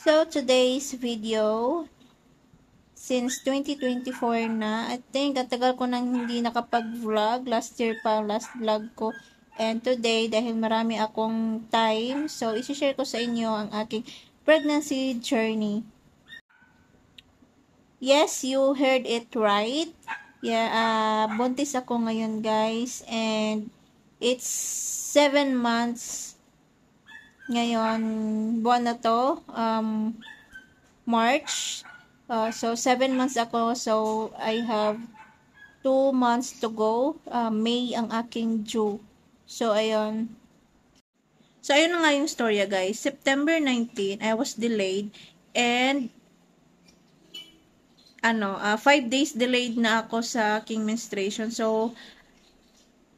So, today's video, since 2024 na, I think, ang tagal ko nang hindi nakapag-vlog. Last year pa, last vlog ko. And today, dahil marami akong time, so, isi-share ko sa inyo ang aking pregnancy journey. Yes, you heard it right. Yeah, buntis ako ngayon, guys. And, it's 7 months ngayon, buwan na to. March. So, 7 months ako. So, I have 2 months to go. May ang aking due. So, ayun. So, ayun na nga yung storya, guys. September 19, I was delayed. And, 5 days delayed na ako sa aking menstruation. So,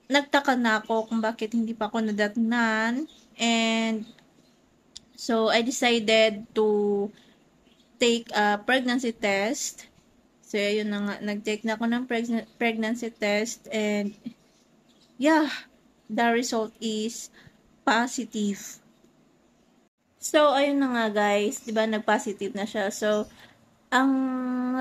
nagtaka na ako kung bakit hindi pa ako nadatnan. And, so, I decided to take a pregnancy test. So, yun na nga, nag-take na ako ng pregnancy test and yeah, the result is positive. So, ayun na nga guys, di ba nag-positive na siya. So, ang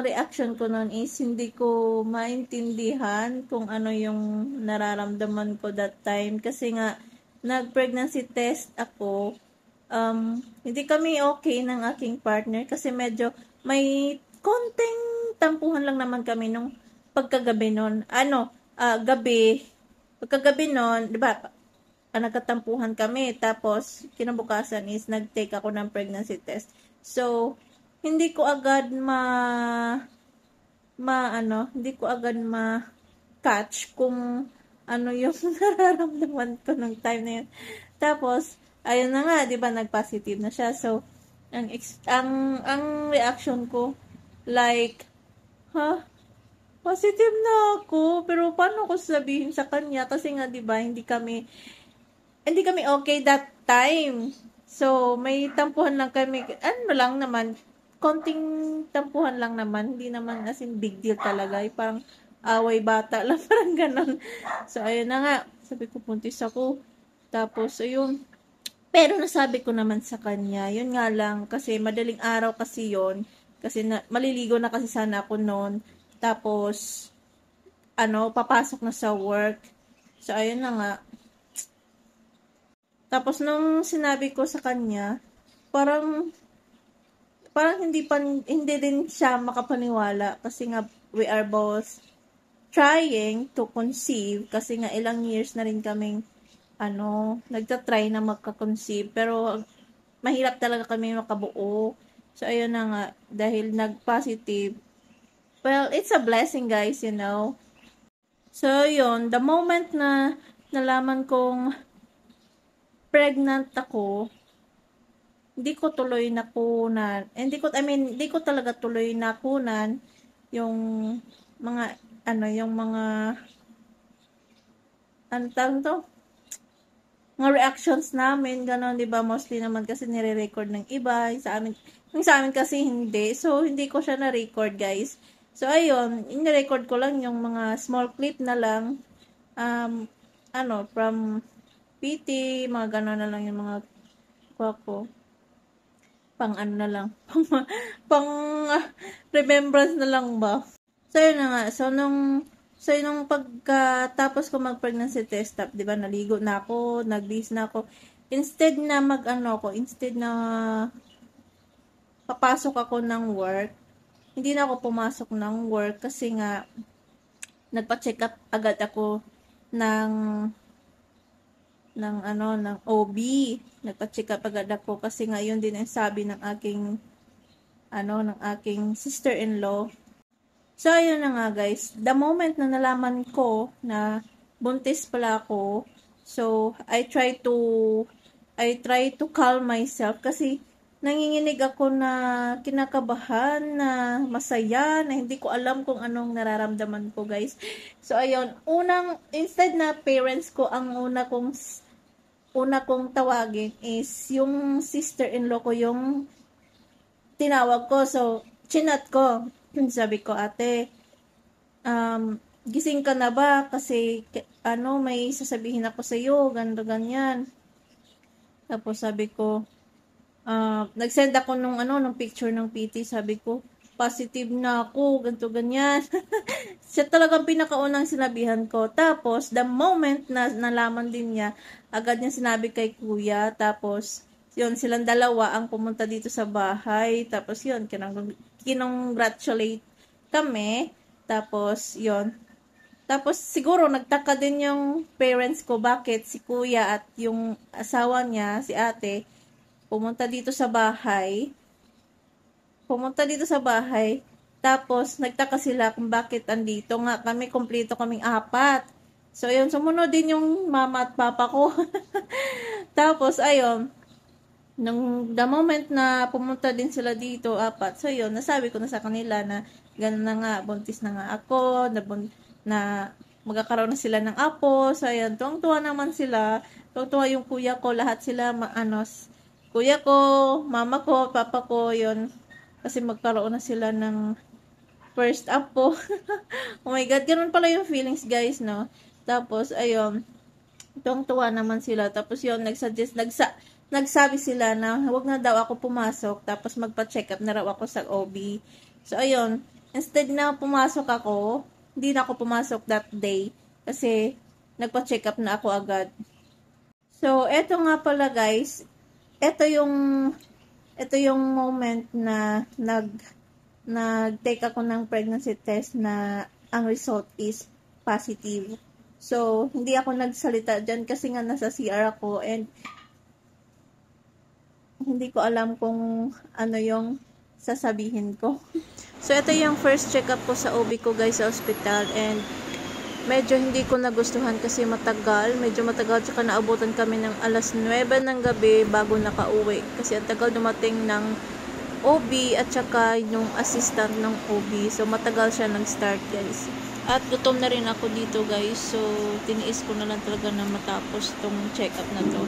reaction ko noon is hindi ko maintindihan kung ano yung nararamdaman ko that time. Kasi nga, nag-pregnancy test ako. Hindi kami okay ng aking partner kasi medyo may konting tampuhan lang naman kami nung pagkagabi noon. Pagkagabi noon, di ba, nagkatampuhan kami. Tapos, kinabukasan is nag-take ako ng pregnancy test. So, hindi ko agad hindi ko agad ma-catch kung ano yung nararamdaman ko nung time na yun. Tapos, ayun na nga, 'di ba, nag-positive na siya. So, ang reaction ko like, positive na ako, pero paano ko sabihin sa kanya kasi nga 'di ba, hindi kami okay that time. So, may tampuhan lang kami. Ano lang naman, konting tampuhan lang naman. Hindi naman as in big deal talaga. Parang away bata lang, parang ganon. So, ayun na nga. Sabi ko, puntis ako. Tapos, ayun. Pero nasabi ko naman sa kanya, yun nga lang, kasi madaling araw kasi yon. Kasi maliligo na kasi sana ako noon. Tapos, papasok na sa work. So, ayun na nga. Tapos, nung sinabi ko sa kanya, parang hindi din siya makapaniwala kasi nga we are both trying to conceive kasi nga ilang years na rin kaming nagtatry na magka-conceive pero mahirap talaga kami makabuo. So ayun na nga, dahil nag-positive. Well, it's a blessing guys, you know. So yun, the moment na nalaman kong pregnant ako, hindi ko tuloy nakunan. Hindi ko talaga tuloy nakunan yung mga, yung mga, tawag to? Mga reactions namin, gano'n, di ba? Mostly naman kasi nire-record ng iba. Yung sa amin kasi hindi. So, hindi ko siya na-record, guys. So, ayun, in-record ko lang yung mga small clip na lang. From PT, mga gano'n na lang yung mga ko. Pang na lang. pang remembrance na lang ba? So, yun na nga. So, nung pagkatapos ko mag-pregnancy test up, di ba, naligo na ako, nagbihis na ako. Instead na papasok ako ng work, hindi na ako pumasok ng work kasi nga, nagpa-check up agad ako ng ng OB. Nagpa-check up agad ako kasi nga yun din ang sabi ng aking sister-in-law. So, ayun na nga guys. The moment na nalaman ko na buntis pala ako, so, I try to calm myself kasi nanginginig ako na kinakabahan, na masaya, na hindi ko alam kung anong nararamdaman ko guys. So, ayun. Instead na parents ko, ang una kong tawagin is yung sister-in-law ko yung tinawag ko. So, chinat ko. Sabi ko, ate, gising ka na ba? Kasi, may sasabihin ako sa iyo, ganyan. Tapos sabi ko, Nag-send ako nung picture ng PT. Sabi ko, positive na ako, ganto ganyan. Siya talagang pinakaunang sinabihan ko. Tapos, the moment na nalaman din niya, agad niya sinabi kay kuya. Tapos, yun, silang dalawa ang pumunta dito sa bahay. Tapos, yun, kinongratulate kami. Tapos, yun. Tapos, siguro, nagtaka din yung parents ko bakit si kuya at yung asawa niya, si ate, pumunta dito sa bahay. Tapos, nagtaka sila kung bakit andito nga kami, kumpleto kaming apat. So, ayun, sumunod din yung mama at papa ko. Tapos, ayun, the moment na pumunta din sila dito, apat, so yun, nasabi ko na sa kanila na gano'n na nga, buntis na nga ako, na magkakaroon na sila ng apo, so ayun, tuwang-tuwa naman sila, tuwang-tuwa yung kuya ko, lahat sila, kuya ko, mama ko, papa ko, yun, kasi magkaroon na sila ng first apo. Oh my God, ganun pala yung feelings, guys, no? Tapos, ayun, tuwang-tuwa naman sila. Tapos yun, nagsabi sila na huwag na daw ako pumasok. Tapos magpa-check up na raw ako sa OB. So, ayun, instead na pumasok ako, hindi na ako pumasok that day. Kasi, nagpa-check up na ako agad. So, eto nga pala guys, eto yung moment na nag-take ako ng pregnancy test na ang result is positive. So, hindi ako nagsalita dyan kasi nga nasa CR ako and hindi ko alam kung ano yung sasabihin ko. So, ito yung first check-up ko sa OB ko guys sa hospital and medyo hindi ko nagustuhan kasi medyo matagal tsaka naabutan kami ng alas 9 ng gabi bago nakauwi kasi ang tagal dumating ng OB at saka yung assistant ng OB. So, matagal siya nag-start guys. At gutom na rin ako dito guys. So, tiniis ko na lang talaga na matapos tong check-up na to.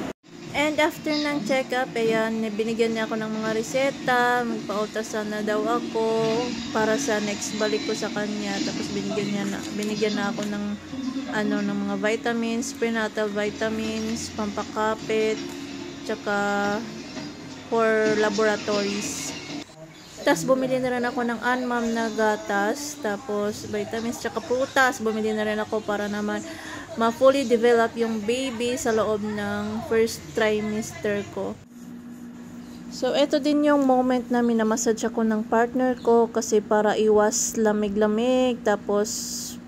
And after ng check-up, ayan, binigyan niya ako ng mga reseta. Magpa-ultrasound na daw ako para sa next balik ko sa kanya. Tapos binigyan na ako ng ng mga vitamins, prenatal vitamins, pampakapit, tsaka for laboratories. Tapos, bumili na rin ako ng Anmam na gatas. Tapos, vitamins, tsaka prutas. Bumili na rin ako para naman ma-fully develop yung baby sa loob ng first trimester ko. So, ito din yung moment na minamassage ako ng partner ko kasi para iwas lamig-lamig. Tapos,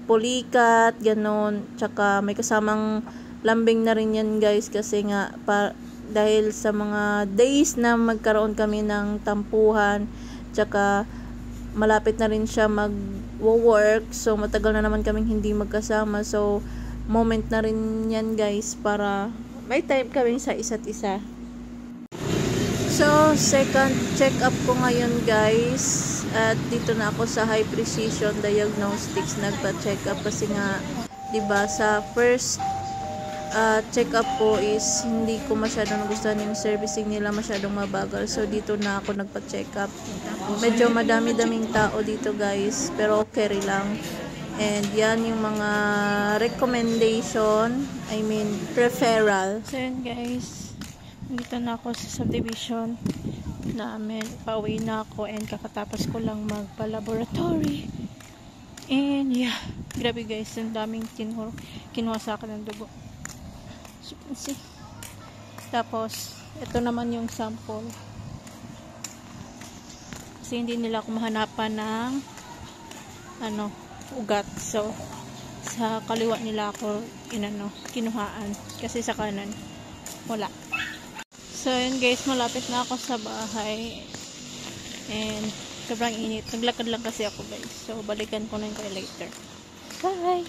pulikat, ganun. Tsaka, may kasamang lambing na rin yan guys kasi nga, dahil sa mga days na magkaroon kami ng tampuhan, tsaka malapit na rin siya mag-work. So, matagal na naman kaming hindi magkasama. So, moment na rin yan guys para may time kami sa isa't isa. So, second check-up ko ngayon guys. At dito na ako sa High Precision Diagnostics nagpa-check-up kasi nga, 'di ba, sa first check-up ko is hindi ko masyadong nagustuhan yung servicing nila, masyadong mabagal. So, dito na ako nagpa-check-up. Medyo madami-daming tao dito guys, pero okay lang. And yan yung mga recommendation, referral. So, yun guys, dito na ako sa subdivision namin. Pauwi na ako and kakatapos ko lang magpa-laboratory. And yeah, grabe guys, ang daming kinuha sa akin ng dugo. As you can see. Tapos, ito naman yung sample. Kasi hindi nila ako mahanapan ng ugat. So, sa kaliwa nila ako kinuhaan. Kasi sa kanan, wala. So, yun guys, malapit na ako sa bahay. And, sobrang init. Naglakad lang kasi ako guys. So, balikan ko na kayo later. Bye!